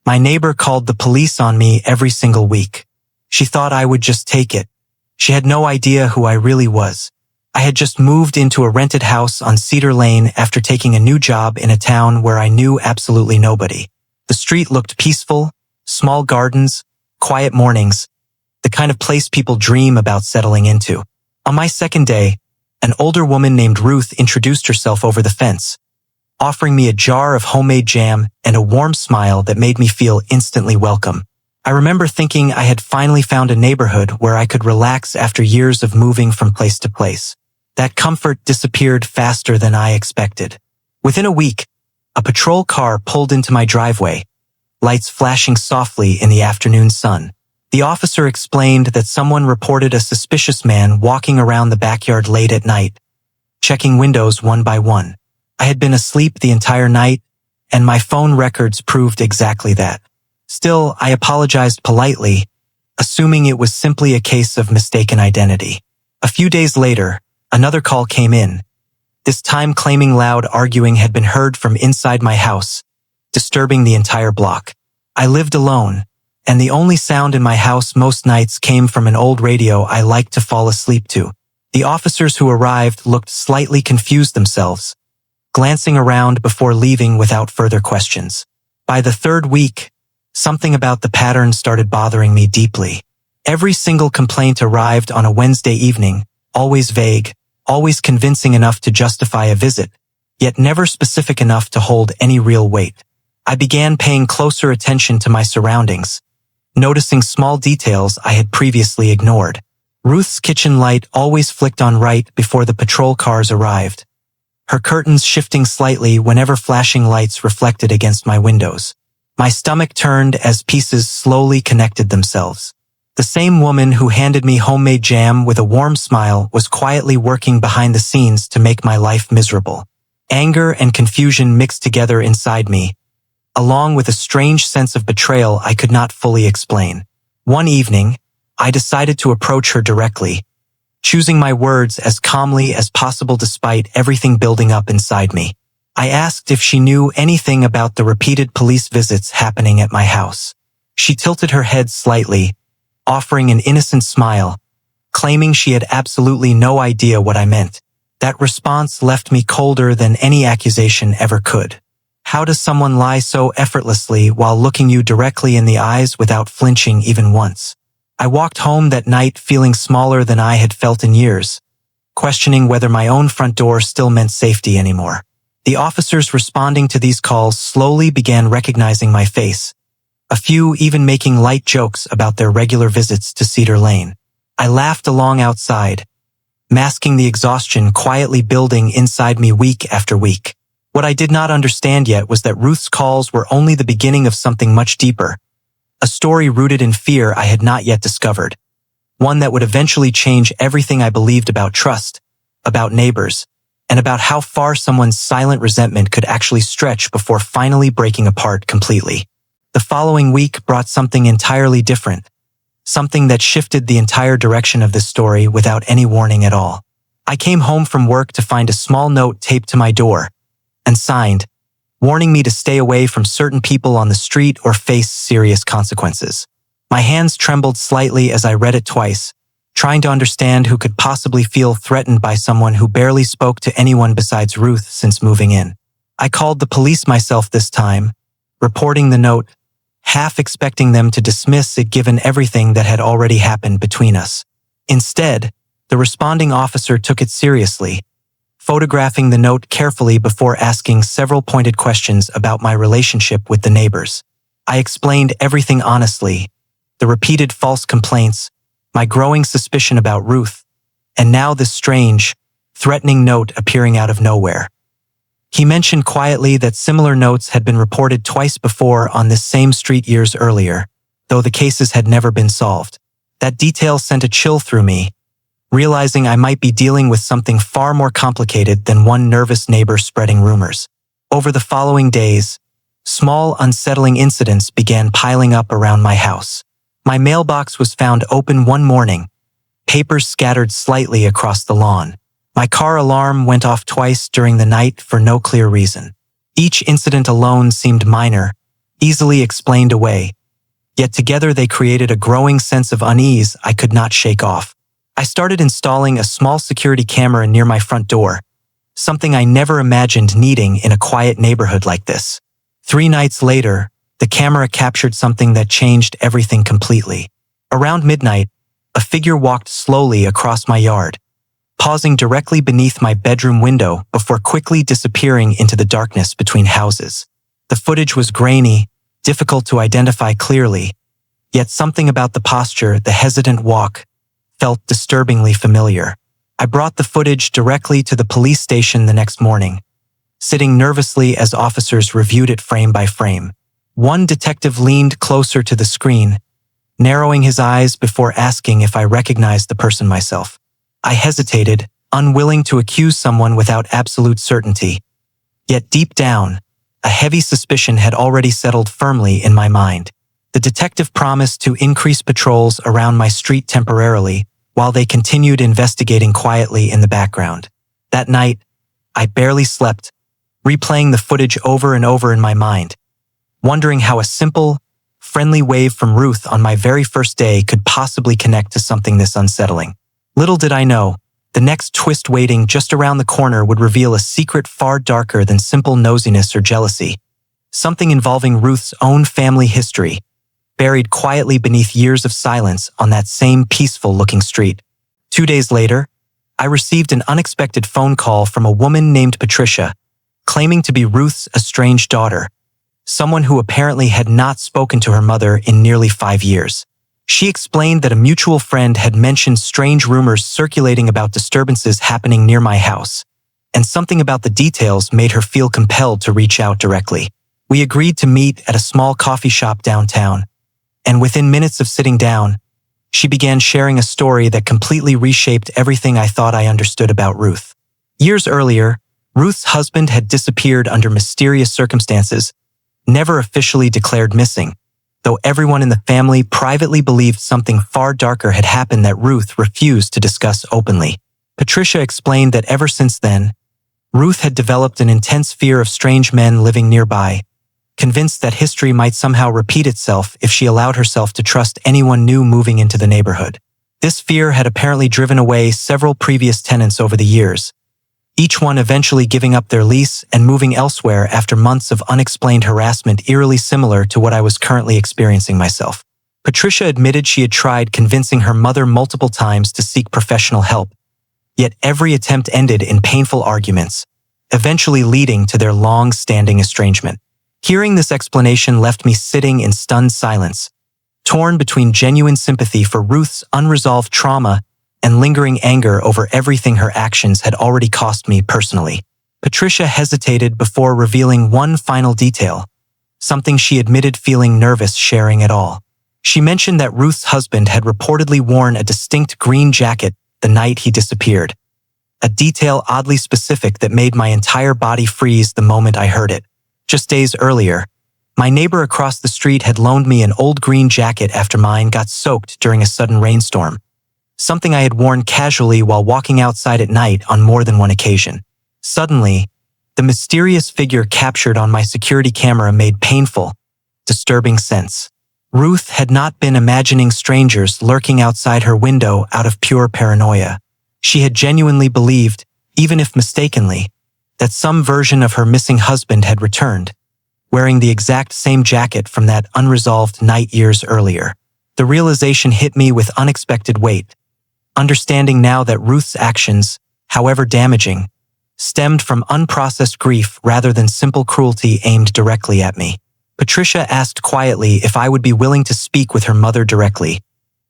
My neighbor called the police on me every single week. She thought I would just take it. She had no idea who I really was. I had just moved into a rented house on Cedar Lane after taking a new job in a town where I knew absolutely nobody. The street looked peaceful, small gardens, quiet mornings, the kind of place people dream about settling into. On my second day, an older woman named Ruth introduced herself over the fence, offering me a jar of homemade jam and a warm smile that made me feel instantly welcome. I remember thinking I had finally found a neighborhood where I could relax after years of moving from place to place. That comfort disappeared faster than I expected. Within a week, a patrol car pulled into my driveway, lights flashing softly in the afternoon sun. The officer explained that someone reported a suspicious man walking around the backyard late at night, checking windows one by one. I had been asleep the entire night, and my phone records proved exactly that. Still, I apologized politely, assuming it was simply a case of mistaken identity. A few days later, another call came in, this time claiming loud arguing had been heard from inside my house, disturbing the entire block. I lived alone, and the only sound in my house most nights came from an old radio I liked to fall asleep to. The officers who arrived looked slightly confused themselves, glancing around before leaving without further questions. By the third week, something about the pattern started bothering me deeply. Every single complaint arrived on a Wednesday evening, always vague, always convincing enough to justify a visit, yet never specific enough to hold any real weight. I began paying closer attention to my surroundings, noticing small details I had previously ignored. Ruth's kitchen light always flicked on right before the patrol cars arrived, her curtains shifting slightly whenever flashing lights reflected against my windows. My stomach turned as pieces slowly connected themselves. The same woman who handed me homemade jam with a warm smile was quietly working behind the scenes to make my life miserable. Anger and confusion mixed together inside me, along with a strange sense of betrayal I could not fully explain. One evening, I decided to approach her directly, choosing my words as calmly as possible despite everything building up inside me. I asked if she knew anything about the repeated police visits happening at my house. She tilted her head slightly, offering an innocent smile, claiming she had absolutely no idea what I meant. That response left me colder than any accusation ever could. How does someone lie so effortlessly while looking you directly in the eyes without flinching even once? I walked home that night feeling smaller than I had felt in years, questioning whether my own front door still meant safety anymore. The officers responding to these calls slowly began recognizing my face, a few even making light jokes about their regular visits to Cedar Lane. I laughed along outside, masking the exhaustion quietly building inside me week after week. What I did not understand yet was that Ruth's calls were only the beginning of something much deeper, a story rooted in fear I had not yet discovered, one that would eventually change everything I believed about trust, about neighbors, and about how far someone's silent resentment could actually stretch before finally breaking apart completely. The following week brought something entirely different, something that shifted the entire direction of this story without any warning at all. I came home from work to find a small note taped to my door, and signed, warning me to stay away from certain people on the street or face serious consequences. My hands trembled slightly as I read it twice, trying to understand who could possibly feel threatened by someone who barely spoke to anyone besides Ruth since moving in. I called the police myself this time, reporting the note, half expecting them to dismiss it given everything that had already happened between us. Instead, the responding officer took it seriously, photographing the note carefully before asking several pointed questions about my relationship with the neighbors. I explained everything honestly, the repeated false complaints, my growing suspicion about Ruth, and now this strange, threatening note appearing out of nowhere. He mentioned quietly that similar notes had been reported twice before on this same street years earlier, though the cases had never been solved. That detail sent a chill through me, realizing I might be dealing with something far more complicated than one nervous neighbor spreading rumors. Over the following days, small unsettling incidents began piling up around my house. My mailbox was found open one morning, papers scattered slightly across the lawn. My car alarm went off twice during the night for no clear reason. Each incident alone seemed minor, easily explained away. Yet together they created a growing sense of unease I could not shake off. I started installing a small security camera near my front door, something I never imagined needing in a quiet neighborhood like this. 3 nights later, the camera captured something that changed everything completely. Around midnight, a figure walked slowly across my yard, pausing directly beneath my bedroom window before quickly disappearing into the darkness between houses. The footage was grainy, difficult to identify clearly, yet something about the posture, the hesitant walk, felt disturbingly familiar. I brought the footage directly to the police station the next morning, sitting nervously as officers reviewed it frame by frame. One detective leaned closer to the screen, narrowing his eyes before asking if I recognized the person myself. I hesitated, unwilling to accuse someone without absolute certainty. Yet deep down, a heavy suspicion had already settled firmly in my mind. The detective promised to increase patrols around my street temporarily, while they continued investigating quietly in the background. That night, I barely slept, replaying the footage over and over in my mind, wondering how a simple, friendly wave from Ruth on my very first day could possibly connect to something this unsettling. Little did I know, the next twist waiting just around the corner would reveal a secret far darker than simple nosiness or jealousy, something involving Ruth's own family history, buried quietly beneath years of silence on that same peaceful-looking street. 2 days later, I received an unexpected phone call from a woman named Patricia, claiming to be Ruth's estranged daughter, someone who apparently had not spoken to her mother in nearly 5 years. She explained that a mutual friend had mentioned strange rumors circulating about disturbances happening near my house, and something about the details made her feel compelled to reach out directly. We agreed to meet at a small coffee shop downtown, and within minutes of sitting down, she began sharing a story that completely reshaped everything I thought I understood about Ruth. Years earlier, Ruth's husband had disappeared under mysterious circumstances, never officially declared missing, though everyone in the family privately believed something far darker had happened that Ruth refused to discuss openly. Patricia explained that ever since then, Ruth had developed an intense fear of strange men living nearby, convinced that history might somehow repeat itself if she allowed herself to trust anyone new moving into the neighborhood. This fear had apparently driven away several previous tenants over the years, each one eventually giving up their lease and moving elsewhere after months of unexplained harassment eerily similar to what I was currently experiencing myself. Patricia admitted she had tried convincing her mother multiple times to seek professional help, yet every attempt ended in painful arguments, eventually leading to their long-standing estrangement. Hearing this explanation left me sitting in stunned silence, torn between genuine sympathy for Ruth's unresolved trauma and lingering anger over everything her actions had already cost me personally. Patricia hesitated before revealing one final detail, something she admitted feeling nervous sharing at all. She mentioned that Ruth's husband had reportedly worn a distinct green jacket the night he disappeared, a detail oddly specific that made my entire body freeze the moment I heard it. Just days earlier, my neighbor across the street had loaned me an old green jacket after mine got soaked during a sudden rainstorm, something I had worn casually while walking outside at night on more than one occasion. Suddenly, the mysterious figure captured on my security camera made painful, disturbing sense. Ruth had not been imagining strangers lurking outside her window out of pure paranoia. She had genuinely believed, even if mistakenly, that some version of her missing husband had returned, wearing the exact same jacket from that unresolved night years earlier. The realization hit me with unexpected weight, understanding now that Ruth's actions, however damaging, stemmed from unprocessed grief rather than simple cruelty aimed directly at me. Patricia asked quietly if I would be willing to speak with her mother directly,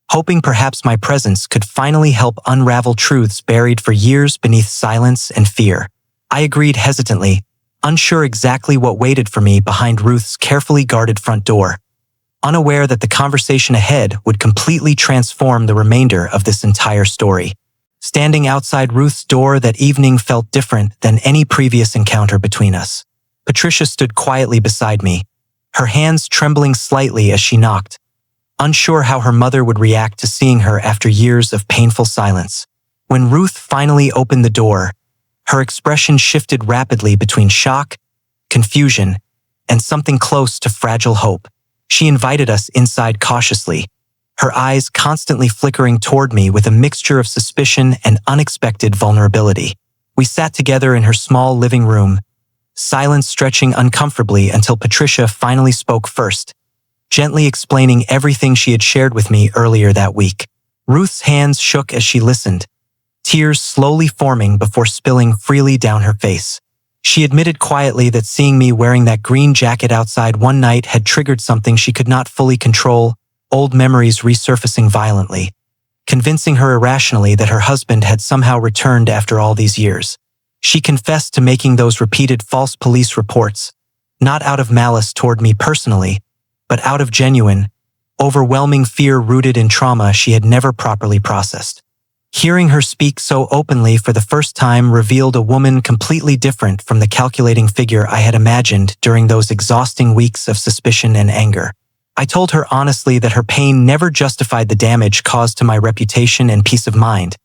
hoping perhaps my presence could finally help unravel truths buried for years beneath silence and fear. I agreed hesitantly, unsure exactly what waited for me behind Ruth's carefully guarded front door, unaware that the conversation ahead would completely transform the remainder of this entire story. Standing outside Ruth's door that evening felt different than any previous encounter between us. Patricia stood quietly beside me, her hands trembling slightly as she knocked, unsure how her mother would react to seeing her after years of painful silence. When Ruth finally opened the door, her expression shifted rapidly between shock, confusion, and something close to fragile hope. She invited us inside cautiously, her eyes constantly flickering toward me with a mixture of suspicion and unexpected vulnerability. We sat together in her small living room, silence stretching uncomfortably until Patricia finally spoke first, gently explaining everything she had shared with me earlier that week. Ruth's hands shook as she listened, tears slowly forming before spilling freely down her face. She admitted quietly that seeing me wearing that green jacket outside one night had triggered something she could not fully control, old memories resurfacing violently, convincing her irrationally that her husband had somehow returned after all these years. She confessed to making those repeated false police reports, not out of malice toward me personally, but out of genuine, overwhelming fear rooted in trauma she had never properly processed. Hearing her speak so openly for the first time revealed a woman completely different from the calculating figure I had imagined during those exhausting weeks of suspicion and anger. I told her honestly that her pain never justified the damage caused to my reputation and peace of mind,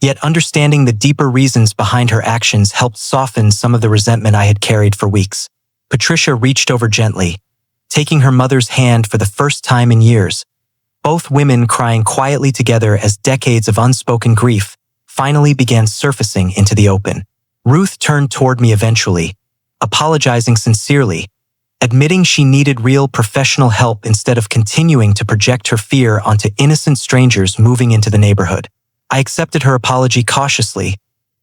yet understanding the deeper reasons behind her actions helped soften some of the resentment I had carried for weeks. Patricia reached over gently, taking her mother's hand for the first time in years, both women crying quietly together as decades of unspoken grief finally began surfacing into the open. Ruth turned toward me eventually, apologizing sincerely, admitting she needed real professional help instead of continuing to project her fear onto innocent strangers moving into the neighborhood. I accepted her apology cautiously,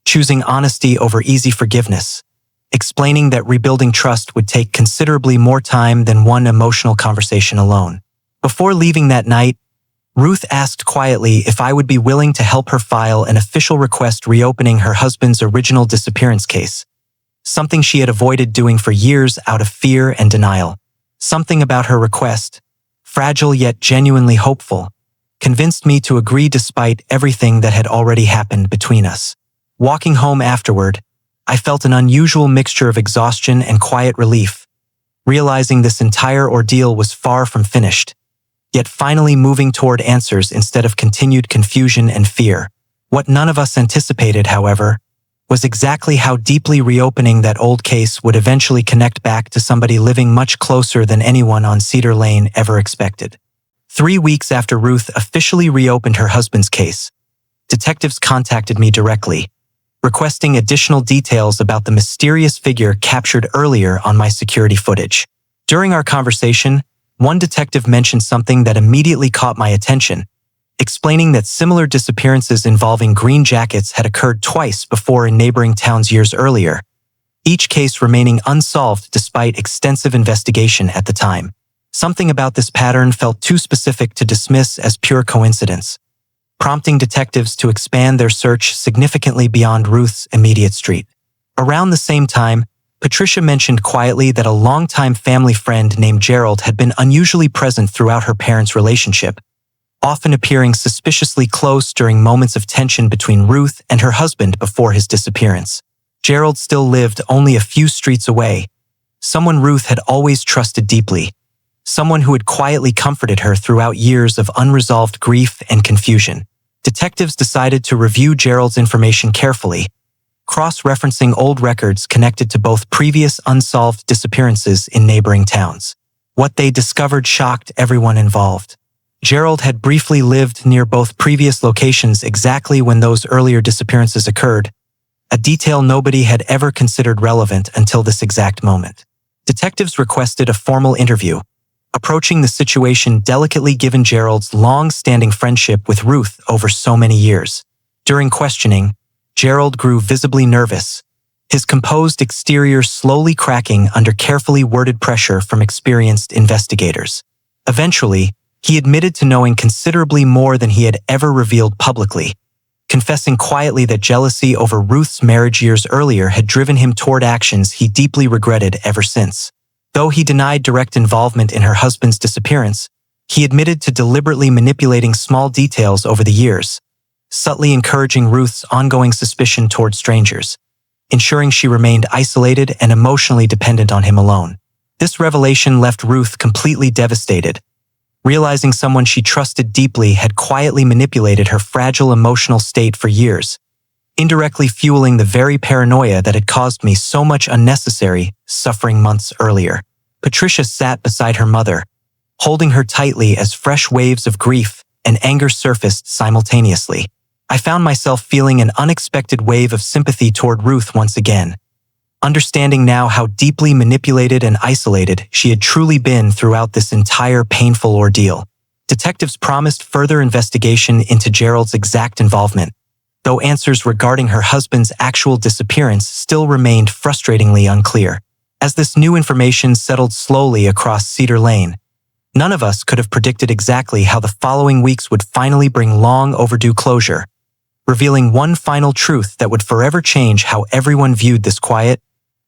choosing honesty over easy forgiveness, explaining that rebuilding trust would take considerably more time than one emotional conversation alone. Before leaving that night, Ruth asked quietly if I would be willing to help her file an official request reopening her husband's original disappearance case, something she had avoided doing for years out of fear and denial. Something about her request, fragile yet genuinely hopeful, convinced me to agree despite everything that had already happened between us. Walking home afterward, I felt an unusual mixture of exhaustion and quiet relief, realizing this entire ordeal was far from finished, yet finally moving toward answers instead of continued confusion and fear. What none of us anticipated, however, was exactly how deeply reopening that old case would eventually connect back to somebody living much closer than anyone on Cedar Lane ever expected. 3 weeks after Ruth officially reopened her husband's case, detectives contacted me directly, requesting additional details about the mysterious figure captured earlier on my security footage. During our conversation, one detective mentioned something that immediately caught my attention, explaining that similar disappearances involving green jackets had occurred twice before in neighboring towns years earlier, each case remaining unsolved despite extensive investigation at the time. Something about this pattern felt too specific to dismiss as pure coincidence, prompting detectives to expand their search significantly beyond Ruth's immediate street. Around the same time, Patricia mentioned quietly that a longtime family friend named Gerald had been unusually present throughout her parents' relationship, often appearing suspiciously close during moments of tension between Ruth and her husband before his disappearance. Gerald still lived only a few streets away, someone Ruth had always trusted deeply, someone who had quietly comforted her throughout years of unresolved grief and confusion. Detectives decided to review Gerald's information carefully, cross-referencing old records connected to both previous unsolved disappearances in neighboring towns. What they discovered shocked everyone involved. Gerald had briefly lived near both previous locations exactly when those earlier disappearances occurred, a detail nobody had ever considered relevant until this exact moment. Detectives requested a formal interview, approaching the situation delicately given Gerald's long-standing friendship with Ruth over so many years. During questioning, Gerald grew visibly nervous, his composed exterior slowly cracking under carefully worded pressure from experienced investigators. Eventually, he admitted to knowing considerably more than he had ever revealed publicly, confessing quietly that jealousy over Ruth's marriage years earlier had driven him toward actions he deeply regretted ever since. Though he denied direct involvement in her husband's disappearance, he admitted to deliberately manipulating small details over the years, subtly encouraging Ruth's ongoing suspicion toward strangers, ensuring she remained isolated and emotionally dependent on him alone. This revelation left Ruth completely devastated, realizing someone she trusted deeply had quietly manipulated her fragile emotional state for years, indirectly fueling the very paranoia that had caused me so much unnecessary suffering months earlier. Patricia sat beside her mother, holding her tightly as fresh waves of grief and anger surfaced simultaneously. I found myself feeling an unexpected wave of sympathy toward Ruth once again, understanding now how deeply manipulated and isolated she had truly been throughout this entire painful ordeal. Detectives promised further investigation into Gerald's exact involvement, though answers regarding her husband's actual disappearance still remained frustratingly unclear. As this new information settled slowly across Cedar Lane, none of us could have predicted exactly how the following weeks would finally bring long overdue closure, revealing one final truth that would forever change how everyone viewed this quiet,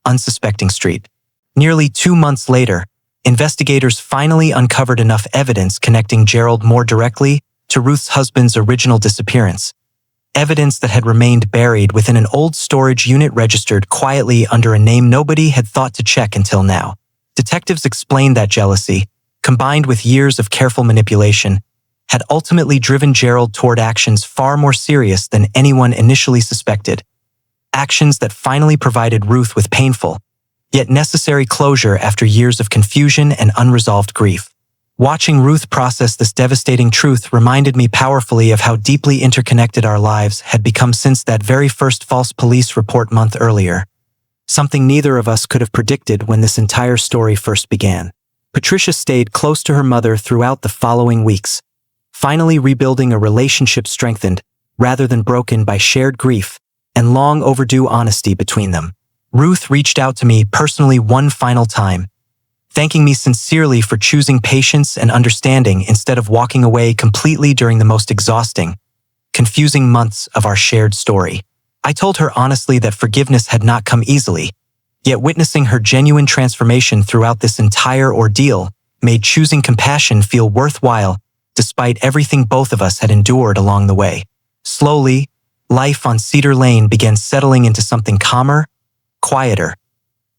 unsuspecting street. Nearly 2 months later, investigators finally uncovered enough evidence connecting Gerald more directly to Ruth's husband's original disappearance, evidence that had remained buried within an old storage unit registered quietly under a name nobody had thought to check until now. Detectives explained that jealousy, combined with years of careful manipulation, had ultimately driven Gerald toward actions far more serious than anyone initially suspected. Actions that finally provided Ruth with painful, yet necessary closure after years of confusion and unresolved grief. Watching Ruth process this devastating truth reminded me powerfully of how deeply interconnected our lives had become since that very first false police report month earlier, something neither of us could have predicted when this entire story first began. Patricia stayed close to her mother throughout the following weeks, finally rebuilding a relationship strengthened, rather than broken by shared grief and long overdue honesty between them. Ruth reached out to me personally one final time, thanking me sincerely for choosing patience and understanding instead of walking away completely during the most exhausting, confusing months of our shared story. I told her honestly that forgiveness had not come easily, yet witnessing her genuine transformation throughout this entire ordeal made choosing compassion feel worthwhile despite everything both of us had endured along the way. Slowly, life on Cedar Lane began settling into something calmer, quieter,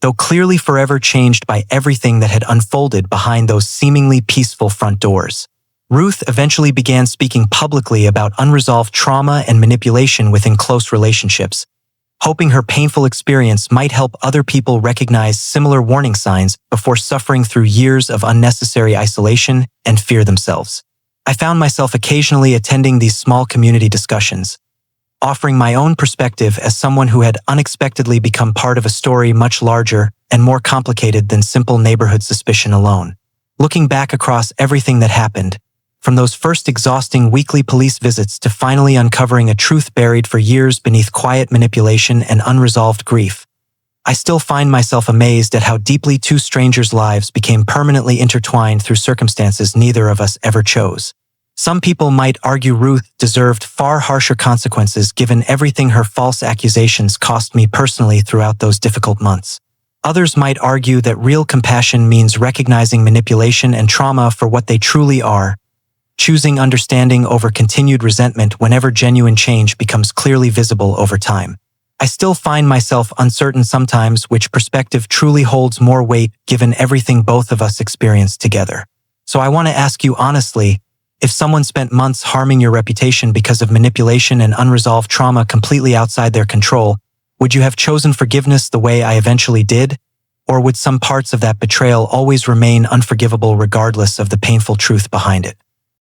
though clearly forever changed by everything that had unfolded behind those seemingly peaceful front doors. Ruth eventually began speaking publicly about unresolved trauma and manipulation within close relationships, hoping her painful experience might help other people recognize similar warning signs before suffering through years of unnecessary isolation and fear themselves. I found myself occasionally attending these small community discussions, offering my own perspective as someone who had unexpectedly become part of a story much larger and more complicated than simple neighborhood suspicion alone. Looking back across everything that happened, from those first exhausting weekly police visits to finally uncovering a truth buried for years beneath quiet manipulation and unresolved grief, I still find myself amazed at how deeply two strangers' lives became permanently intertwined through circumstances neither of us ever chose. Some people might argue Ruth deserved far harsher consequences given everything her false accusations cost me personally throughout those difficult months. Others might argue that real compassion means recognizing manipulation and trauma for what they truly are, choosing understanding over continued resentment whenever genuine change becomes clearly visible over time. I still find myself uncertain sometimes which perspective truly holds more weight given everything both of us experienced together. So I want to ask you honestly, if someone spent months harming your reputation because of manipulation and unresolved trauma completely outside their control, would you have chosen forgiveness the way I eventually did? Or would some parts of that betrayal always remain unforgivable regardless of the painful truth behind it?